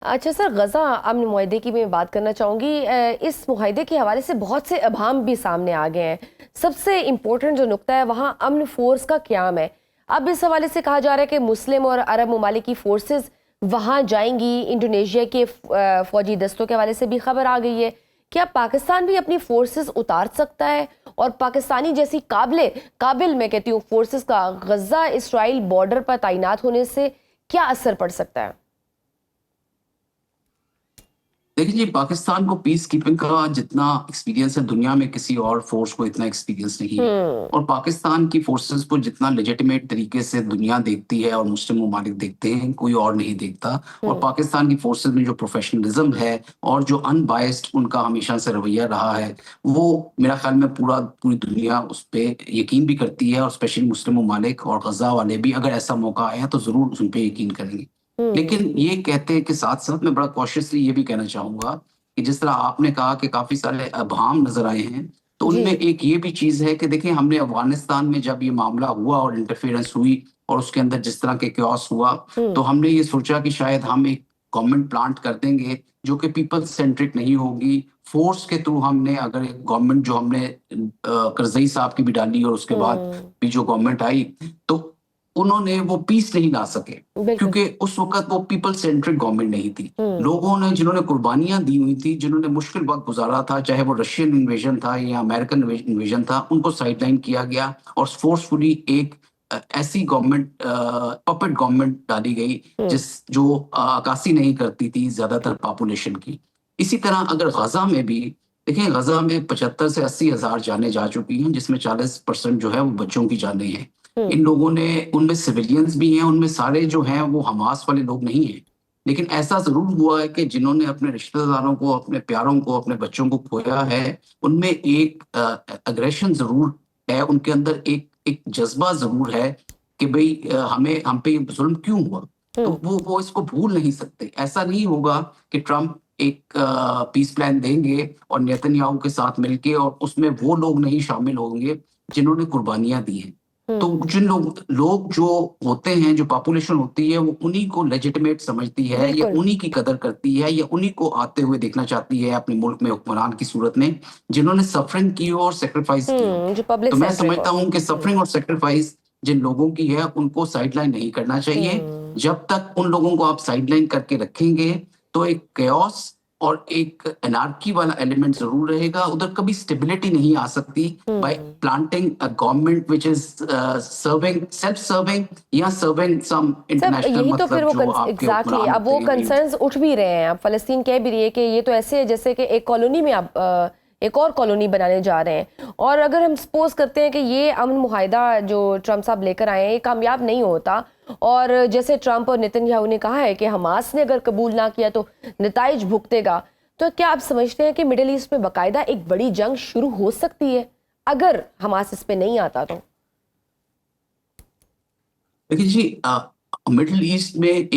अच्छा सर, गज़ा अमन मुआहदे की मैं बात करना चाहूँगी। इस मुआहदे के हवाले से बहुत से अभाम भी सामने आ गए हैं। सबसे इम्पोर्टेंट जो नुक्ता है वहाँ अमन फोर्स का क़याम है। अब इस हवाले से कहा जा रहा है कि मुस्लिम और अरब ममालिक की फोर्सेस वहाँ जाएंगी। इंडोनेशिया के फ़ौजी दस्तों के हवाले से भी खबर आ गई है। क्या पाकिस्तान भी अपनी फोर्सेस उतार सकता है? और पाकिस्तानी जैसी काबिल मैं कहती हूँ फोर्सेस का गज़ा इसराइल बॉर्डर पर तैनात होने से क्या असर पड़ सकता है? देखिए जी, पाकिस्तान को पीस कीपिंग का जितना एक्सपीरियंस है दुनिया में किसी और फोर्स को इतना एक्सपीरियंस नहीं है। हम्म। और पाकिस्तान की फोर्सेस को जितना लेजिटिमेट तरीके से दुनिया देखती है और मुस्लिम ममालिक देखते हैं, कोई और नहीं देखता। और हम्म। पाकिस्तान की फोर्सेस में जो प्रोफेशनलिज्म है और जो अनबायस्ड उनका हमेशा से रवैया रहा है, वो मेरा ख्याल में पूरी दुनिया उस पर यकीन भी करती है। और स्पेशली मुस्लिम ममालिक और गजा वाले भी अगर ऐसा मौका आया तो जरूर उन पर यकीन करेंगे। हम्म। लेकिन ये कहते के साथ साथ मैं बड़ा कॉशियसली ये भी कहना चाहूंगा कि जिस तरह आपने कहा कि काफी सारे अभाम नजर आए हैं, तो जी। उनमें एक ये भी चीज है कि देखिए, हमने अफगानिस्तान में जब ये मामला हुआ और इंटरफेरेंस हुई और उसके अंदर जिस तरह के क्योस हुआ, तो हम्म। हमने ये सोचा कि शायद हम एक गवर्नमेंट प्लांट कर देंगे जो कि पीपल सेंट्रिक नहीं होगी। फोर्स के थ्रू हमने अगर एक गवर्नमेंट जो हमने करजई साहब की भी डाली और उसके बाद हम्म। भी जो गवर्नमेंट आई, तो उन्होंने वो पीस नहीं ला सके, बिल्कुल। क्योंकि उस वक्त वो पीपल सेंट्रिक गवर्नमेंट नहीं थी। हम्म। लोगों ने जिन्होंने कुर्बानियां दी हुई थी, जिन्होंने मुश्किल वक्त गुजारा था, चाहे वो रशियन इन्वेजन था या अमेरिकन इन्वेजन था, उनको साइडलाइन किया गया और फोर्सफुली एक ऐसी गवर्नमेंट, पपेट गवर्नमेंट डाली गई हम्म। जिस जो अक्कासी नहीं करती थी ज्यादातर पॉपुलेशन की। इसी तरह अगर गजा में भी देखिए, गजा में 75 से 80 हजार जानें जा चुकी हैं, जिसमें 40% जो है वो बच्चों की जानें हैं। हम्म। इन लोगों ने, उनमें सिविलियंस भी हैं, उनमें सारे जो हैं वो हमास वाले लोग नहीं हैं। लेकिन ऐसा जरूर हुआ है कि जिन्होंने अपने रिश्तेदारों को, अपने प्यारों को, अपने बच्चों को खोया है, उनमें एक अग्रेशन जरूर है, उनके अंदर एक एक जज्बा जरूर है कि भाई हमें हम पे ये जुल्म क्यों हुआ। तो हम्म। वो इसको भूल नहीं सकते। ऐसा नहीं होगा कि ट्रम्प एक पीस प्लान देंगे और नेतन्याहू के साथ मिलके और उसमें वो लोग नहीं शामिल होंगे जिन्होंने कुर्बानियां दी हैं। तो हम्म। जिन लोग जो होते हैं, जो पॉपुलेशन होती है, वो उन्हीं को लेजिटिमेट समझती है या बिल्कुल। उन्हीं की कदर करती है या उन्हीं को आते हुए देखना चाहती है अपने मुल्क में हुक्मरान की सूरत में, जिन्होंने सफरिंग की हो और सेक्रीफाइस की हो। जो पब्लिक तो मैं सेंट्रिक हो। समझता हूं कि सफरिंग और सेक्रीफाइस जिन लोगों की है उनको साइडलाइन नहीं करना चाहिए। हम्म। जब तक उन लोगों को आप साइडलाइन करके रखेंगे तो एक केओस और एक एनार्की वाला एलिमेंट जरूर रहेगा। उधर कभी स्टेबिलिटी नहीं आ सकती by hmm. planting a government which is serving self-serving या serving some सब international, यही तो फिर मतलब वो जो आपके एग्जैक्टली हुक्मरान अब होते वो हैं भी। कंसर्न्स उठ भी रहे हैं। अब फलस्तीन कह भी रही है कि ये तो ऐसे है जैसे कि एक कॉलोनी में आप एक और कॉलोनी बनाने जा रहे हैं। और अगर हम सपोज करते हैं कि ये अमन मुआहिदा जो ट्रम्प साहब लेकर आए हैं ये कामयाब नहीं होता, और जैसे ट्रम्प और नेतन्याहू ने कहा है कि हमास ने अगर कबूल ना किया तो नताइज भुगतेगा, तो क्या आप समझते हैं कि मिडिल ईस्ट में बाकायदा एक बड़ी जंग शुरू हो सकती है अगर हमास इस पे नहीं आता तो? देखिए जी, मिडिल ईस्ट में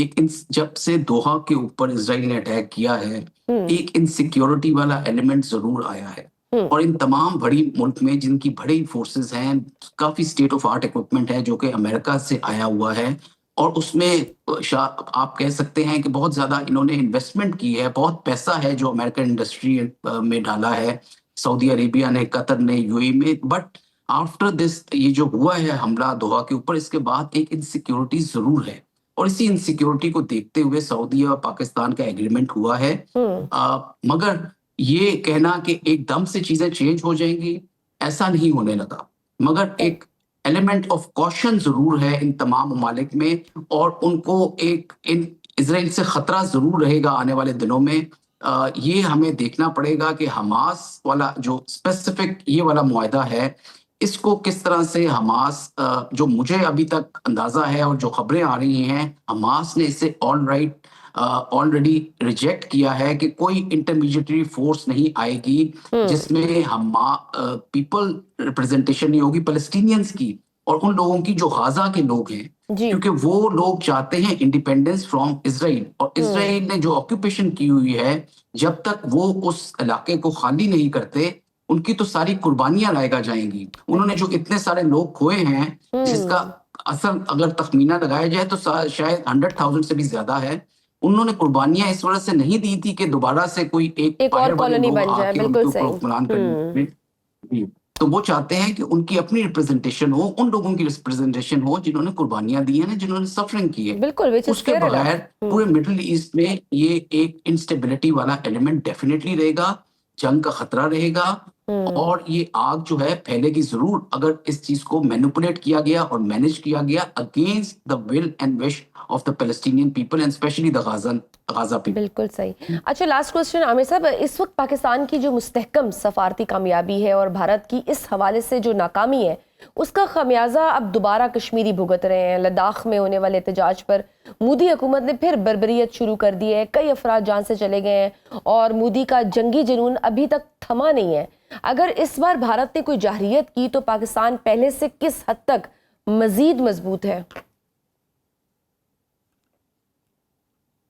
जब से दोहा के ऊपर इसराइल ने अटैक किया है, हम्म। एक इनसिक्योरिटी वाला एलिमेंट जरूर आया है। हम्म। और इन तमाम बड़ी मुल्क में जिनकी बड़ी फोर्सेस हैं, काफी स्टेट ऑफ आर्ट इक्विपमेंट है जो कि अमेरिका से आया हुआ है। और उसमें आप कह सकते हैं कि बहुत ज्यादा इन्होंने इन्वेस्टमेंट की है, बहुत पैसा है जो अमेरिकन इंडस्ट्री में डाला है, सऊदी अरेबिया ने, कतर ने, यूएई में। बट आफ्टर दिस, ये जो हुआ है हमला दोहा के ऊपर, इसके बाद एक इनसिक्योरिटी जरूर है। और इसी इनसिक्योरिटी को देखते हुए सऊदी और पाकिस्तान का एग्रीमेंट हुआ है। हम्म। मगर ये कहना कि एकदम से चीजें चेंज हो जाएंगी, ऐसा नहीं होने लगा। मगर एक एलिमेंट ऑफ कॉशन जरूर है इन तमाम ममालिक में। और उनको एक इन इसराइल से खतरा जरूर रहेगा आने वाले दिनों में। ये हमें देखना पड़ेगा कि हमास वाला जो स्पेसिफिक ये वाला मुआहदा है, इसको किस तरह से हमास, जो मुझे अभी तक अंदाजा है और जो खबरें आ रही हैं, हमास ने इसे ऑलरेडी रिजेक्ट किया है कि कोई इंटरमीडिएटरी फोर्स नहीं आएगी हम्म। जिसमें हम पीपल रिप्रेजेंटेशन नहीं होगी पैलेस्टीनियंस की और उन लोगों की जो गाजा के लोग हैं। जी। क्योंकि वो लोग चाहते हैं इंडिपेंडेंस फ्रॉम इसराइल, और हम्म। इसराइल ने जो ऑक्यूपेशन की हुई है, जब तक वो उस इलाके को खाली नहीं करते, उनकी तो सारी कुर्बानियां लाएगा जाएंगी। उन्होंने बिल्कुल। जो इतने सारे लोग खोए हैं, जिसका हम्म। असर अगर तखमीना लगाया जाए तो शायद 100,000 से भी ज्यादा है। उन्होंने कुर्बानियां इस वजह से नहीं दी थी कि दोबारा से कोई एक एक और बाहर वाले कॉलोनी लोग बन जाए, आके उनके बिल्कुल ऊपर सही। हुक्मरान करने। जी। तो वो चाहते हैं कि उनकी अपनी रिप्रेजेंटेशन हो, उन लोगों की रिप्रेजेंटेशन हो जिन्होंने कुर्बानियां दी हैं, जिन्होंने सफरिंग की है। बिल्कुल, व्हिच इज़ उसके फेयर इनफ। बगैर पूरे मिडिल ईस्ट में ये एक इंस्टेबिलिटी वाला एलिमेंट डेफिनेटली रहेगा, जंग का खतरा रहेगा, और ये आग जो है फैलेगी जरूर अगर इस चीज को मैनिपुलेट किया गया और मैनेज किया गया against the will and wish of the Palestinian people and specially the Gaza people. बिल्कुल सही। अच्छा, लास्ट क्वेश्चन आमिर साहब, इस वक्त पाकिस्तान की जो मुस्तहकम सफारती कामयाबी है और भारत की इस हवाले से जो नाकामी है, उसका खमियाजा अब दोबारा कश्मीरी भुगत रहे हैं। लद्दाख में होने वाले एहतजाज पर मोदी हुकूमत ने फिर बर्बरियत शुरू कर दी है, कई अफराद जान से चले गए हैं और मोदी का जंगी जुनून अभी तक थमा नहीं है। अगर इस बार भारत ने कोई जाहिरियत की तो पाकिस्तान पहले से किस हद तक मजीद मजबूत है?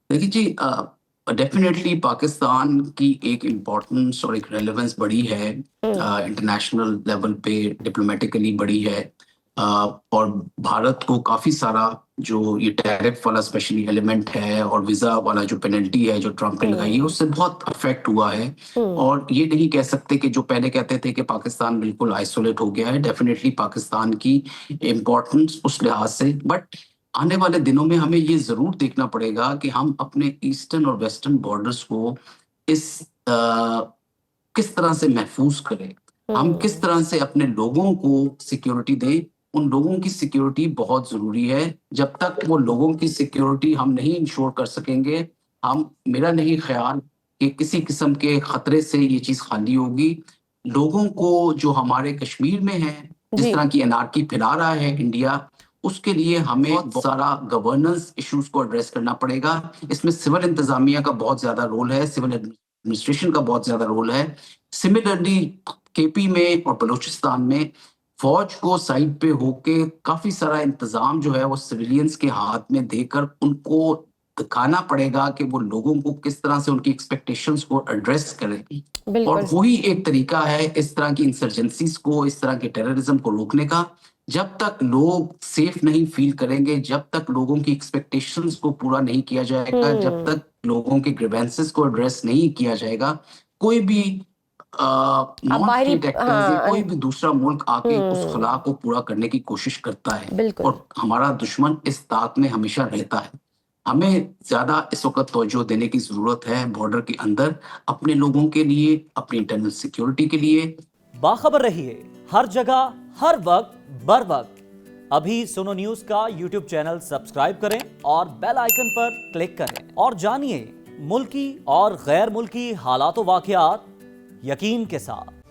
देखिए जी, डेफिनेटली पाकिस्तान की एक इम्पोर्टेंस और एक रेलेवेंस बड़ी है, इंटरनेशनल लेवल पे डिप्लोमेटिकली बड़ी है, और भारत को काफी सारा जो ये टैरिफ वाला स्पेशली एलिमेंट है और वीजा वाला जो पेनल्टी है जो ट्रम्प ने लगाई है उससे बहुत अफेक्ट हुआ है। और ये नहीं कह सकते कि जो पहले कहते थे कि पाकिस्तान बिल्कुल आइसोलेट हो गया है, डेफिनेटली पाकिस्तान की इम्पोर्टेंस उस लिहाज से, बट आने वाले दिनों में हमें ये जरूर देखना पड़ेगा कि हम अपने ईस्टर्न और वेस्टर्न बॉर्डर्स को इस किस तरह से महफूज करें, हम किस तरह से अपने लोगों को सिक्योरिटी दें। उन लोगों की सिक्योरिटी बहुत जरूरी है। जब तक वो लोगों की सिक्योरिटी हम नहीं इंश्योर कर सकेंगे, मेरा नहीं ख्याल कि किसी किस्म के खतरे से ये चीज खाली होगी। लोगों को जो हमारे कश्मीर में है, जिस तरह की एनार्की फैला रहा है इंडिया, उसके लिए हमें बहुत सारा गवर्नेंस इश्यूज को एड्रेस करना पड़ेगा। इसमें सिविल इंतजामिया का बहुत ज्यादा रोल है, सिविल एडमिनिस्ट्रेशन का बहुत ज्यादा रोल है। सिमिलरली केपी में और बलूचिस्तान में फौज को साइड पे होके काफी सारा इंतजाम जो है वो सिविलियंस के हाथ में देकर उनको दिखाना पड़ेगा कि वो लोगों को किस तरह से उनकी एक्सपेक्टेशंस को एड्रेस करें। और वही एक तरीका है इस तरह की इंसर्जेंसीज को, इस तरह के टेररिज्म को रोकने का। जब तक लोग सेफ नहीं फील करेंगे, जब तक लोगों की एक्सपेक्टेशंस को पूरा नहीं किया जाएगा, जब तक लोगों के ग्रीवेंसेस को एड्रेस नहीं किया जाएगा, कोई भी नॉन स्टेट एक्टर्स या कोई भी दूसरा मुल्क आके उस खला को पूरा करने की कोशिश करता है, और हमारा दुश्मन इस ताक में हमेशा रहता है। हमें ज्यादा इस वक्त तवज्जो देने की जरूरत है बॉर्डर के अंदर अपने लोगों के लिए, अपनी इंटरनल सिक्योरिटी के लिए। बाखबर रहिए हर जगह हर वक्त बर वक्त। अभी सुनो न्यूज का यूट्यूब चैनल सब्सक्राइब करें और बेल आइकन पर क्लिक करें और जानिए मुल्की और गैर मुल्की हालात व वाक़यात यकीन के साथ।